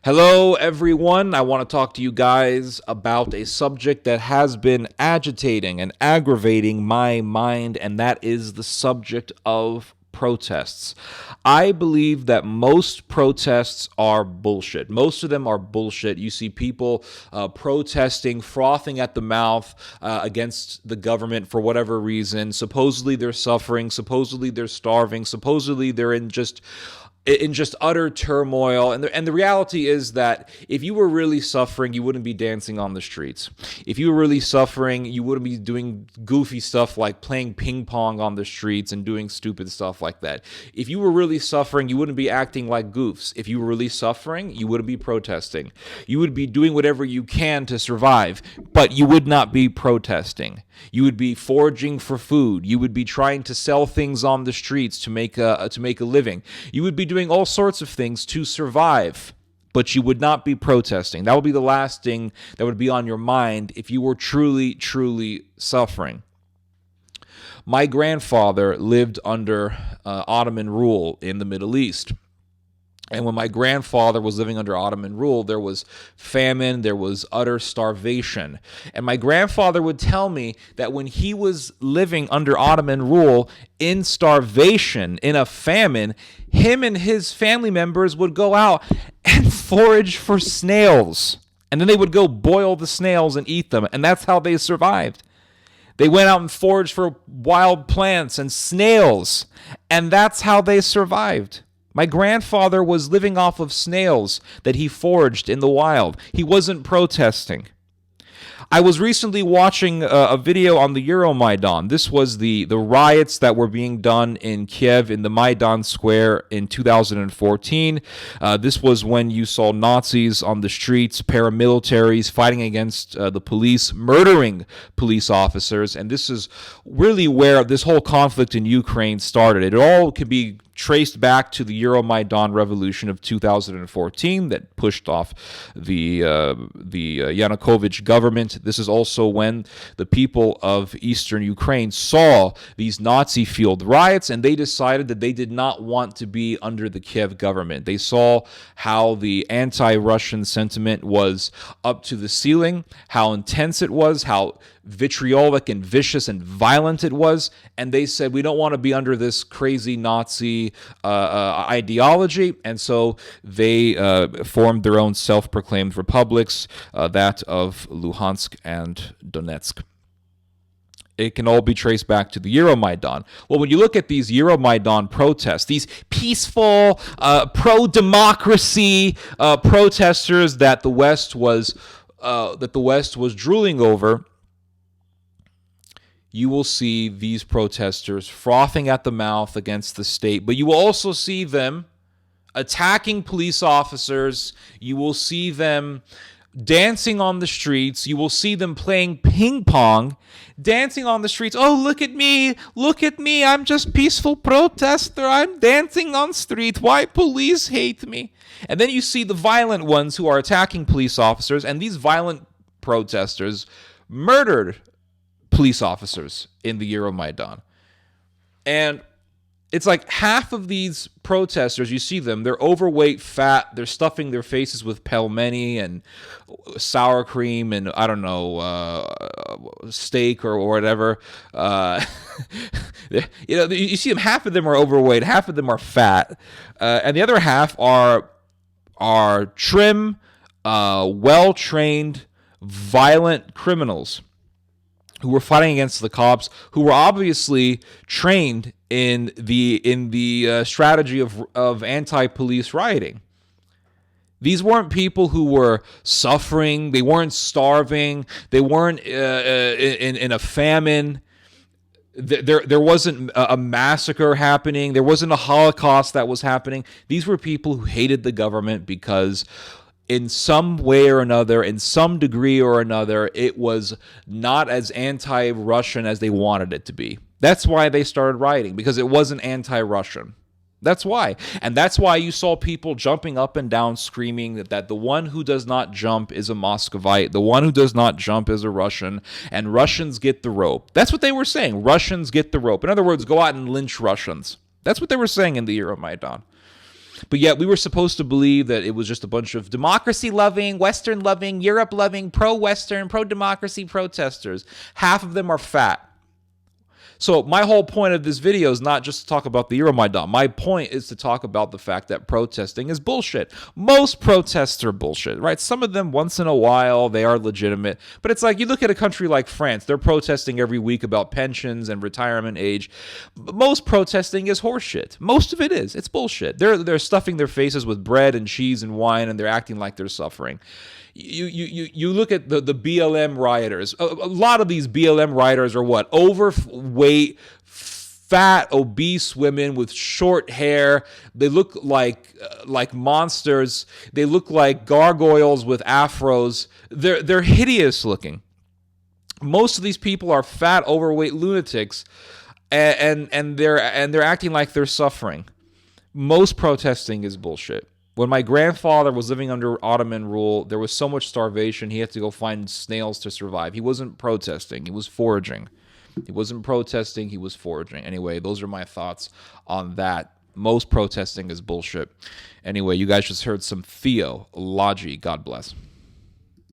Hello, everyone. I want to talk to you guys about a subject that has been agitating and aggravating my mind, and that is the subject of protests. I believe that most protests are bullshit. Most of them are bullshit. You see people protesting, frothing at the mouth against the government for whatever reason. Supposedly they're suffering, supposedly they're starving, supposedly they're in just utter turmoil. And the reality is that if you were really suffering, you wouldn't be dancing on the streets. If you were really suffering, you wouldn't be doing goofy stuff like playing ping pong on the streets and doing stupid stuff like that. If you were really suffering, you wouldn't be acting like goofs. If you were really suffering, you wouldn't be protesting. You would be doing whatever you can to survive, but you would not be protesting. You would be foraging for food. You would be trying to sell things on the streets to make a living. You would be doing all sorts of things to survive, but you would not be protesting. That would be the last thing that would be on your mind if you were truly, truly suffering. My grandfather lived under Ottoman rule in the Middle East. And when my grandfather was living under Ottoman rule, there was famine, there was utter starvation. And my grandfather would tell me that when he was living under Ottoman rule in starvation, in a famine, him and his family members would go out and forage for snails. And then they would go boil the snails and eat them. And that's how they survived. They went out and foraged for wild plants and snails. And that's how they survived. My grandfather was living off of snails that he foraged in the wild. He wasn't protesting. I was recently watching a video on the Euromaidan. This was the riots that were being done in Kiev in the Maidan Square in 2014. This was when you saw Nazis on the streets, paramilitaries fighting against the police, murdering police officers. And this is really where this whole conflict in Ukraine started. It all can be traced back to the Euromaidan revolution of 2014 that pushed off the Yanukovych government. This is also when the people of eastern Ukraine saw these Nazi-fueled riots, and they decided that they did not want to be under the Kiev government. They saw how the anti-Russian sentiment was up to the ceiling, how intense it was, how vitriolic and vicious and violent it was, and they said, we don't want to be under this crazy Nazi ideology, and so they formed their own self-proclaimed republics, that of Luhansk and Donetsk. It can all be traced back to the Euromaidan. Well, when you look at these Euromaidan protests, these peaceful, pro-democracy protesters that the West was drooling over, you will see these protesters frothing at the mouth against the state, but you will also see them attacking police officers. You will see them dancing on the streets. You will see them playing ping pong, dancing on the streets. Oh, look at me. I'm just peaceful protester. I'm dancing on street. Why police hate me? And then you see the violent ones who are attacking police officers, and these violent protesters murdered police officers in the Euromaidan. And it's like half of these protesters, you see them, they're overweight, fat, they're stuffing their faces with pelmeni and sour cream and, I don't know, steak or whatever. You see them, half of them are overweight, half of them are fat, and the other half are trim, well-trained, violent criminals who were fighting against the cops, who were obviously trained in the strategy of anti-police rioting. These weren't people who were suffering. They weren't starving. They weren't in a famine. There wasn't a massacre happening. There wasn't a Holocaust that was happening. These were people who hated the government because in some way or another, in some degree or another, it was not as anti-Russian as they wanted it to be. That's why they started rioting, because it wasn't anti-Russian. That's why. And that's why you saw people jumping up and down screaming that the one who does not jump is a Muscovite, the one who does not jump is a Russian, and Russians get the rope. That's what they were saying. Russians get the rope. In other words, go out and lynch Russians. That's what they were saying in the Euromaidan. But yet we were supposed to believe that it was just a bunch of democracy-loving, Western-loving, Europe-loving, pro-Western, pro-democracy protesters. Half of them are fat. So my whole point of this video is not just to talk about the Euromaidan. My point is to talk about the fact that protesting is bullshit. Most protests are bullshit, right? Some of them, once in a while, they are legitimate. But it's like, you look at a country like France, they're protesting every week about pensions and retirement age. Most protesting is horseshit. Most of it is. It's bullshit. They're stuffing their faces with bread and cheese and wine, and they're acting like they're suffering. You look at the BLM rioters. A lot of these BLM rioters are what? Overweight, fat, obese women with short hair. They look like monsters. They look like gargoyles with afros. They're hideous looking. Most of these people are fat, overweight lunatics, and they're acting like they're suffering. Most protesting is bullshit. When my grandfather was living under Ottoman rule, there was so much starvation, he had to go find snails to survive. He wasn't protesting, he was foraging. He wasn't protesting, he was foraging. Anyway, those are my thoughts on that. Most protesting is bullshit. Anyway, you guys just heard some theology. God bless.